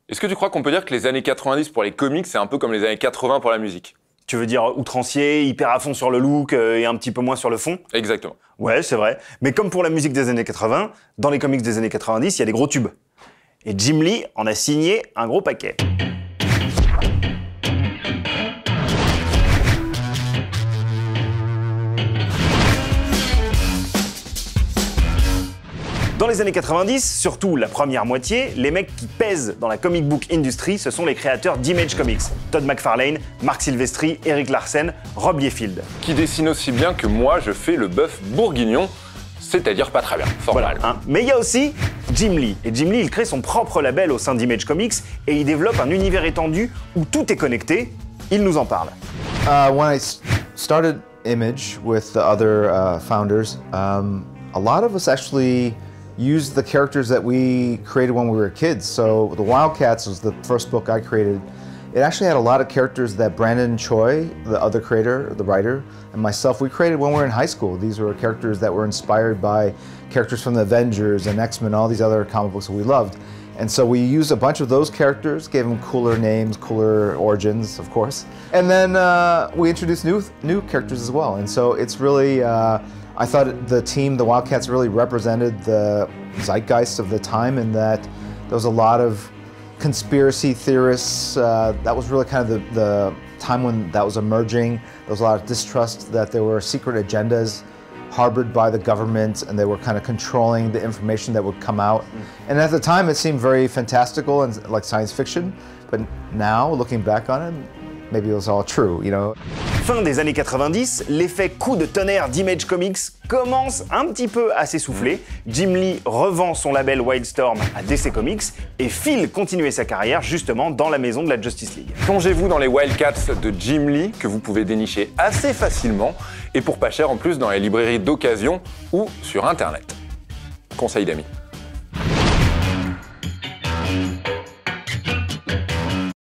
Est-ce que tu crois qu'on peut dire que les années 90 pour les comics, c'est un peu comme les années 80 pour la musique? Tu veux dire outrancier, hyper à fond sur le look et un petit peu moins sur le fond? Exactement. Ouais, c'est vrai. Mais comme pour la musique des années 80, dans les comics des années 90, il y a des gros tubes. Et Jim Lee en a signé un gros paquet. Dans les années 90, surtout la première moitié, les mecs qui pèsent dans la comic book industry, ce sont les créateurs d'Image Comics. Todd McFarlane, Mark Silvestri, Eric Larsen, Rob Liefeld. Qui dessine aussi bien que moi, je fais le bœuf bourguignon, c'est-à-dire pas très bien, fort mal. Mais il y a aussi Jim Lee. Et Jim Lee, il crée son propre label au sein d'Image Comics et il développe un univers étendu où tout est connecté. Il nous en parle. When I started Image with the other founders, a lot of us actually used the characters that we created when we were kids. So the Wildcats was the first book I created. It actually had a lot of characters that Brandon Choi, the other creator, the writer, and myself, we created when we were in high school. These were characters that were inspired by characters from the Avengers and X-Men, all these other comic books that we loved. And so we used a bunch of those characters, gave them cooler names, cooler origins, of course. And then we introduced new characters as well. And so it's really, I thought the team, the Wildcats, really represented the zeitgeist of the time in that there was a lot of conspiracy theorists. That was really kind of the time when that was emerging. There was a lot of distrust that there were secret agendas harbored by the government and they were kind of controlling the information that would come out. And at the time it seemed very fantastical and like science fiction, but now looking back on it, maybe it was all true, you know. Fin des années 90, l'effet coup de tonnerre d'Image Comics commence un petit peu à s'essouffler. Jim Lee revend son label Wildstorm à DC Comics et file continuer sa carrière justement dans la maison de la Justice League. Plongez-vous dans les Wildcats de Jim Lee que vous pouvez dénicher assez facilement et pour pas cher en plus dans les librairies d'occasion ou sur internet. Conseil d'amis.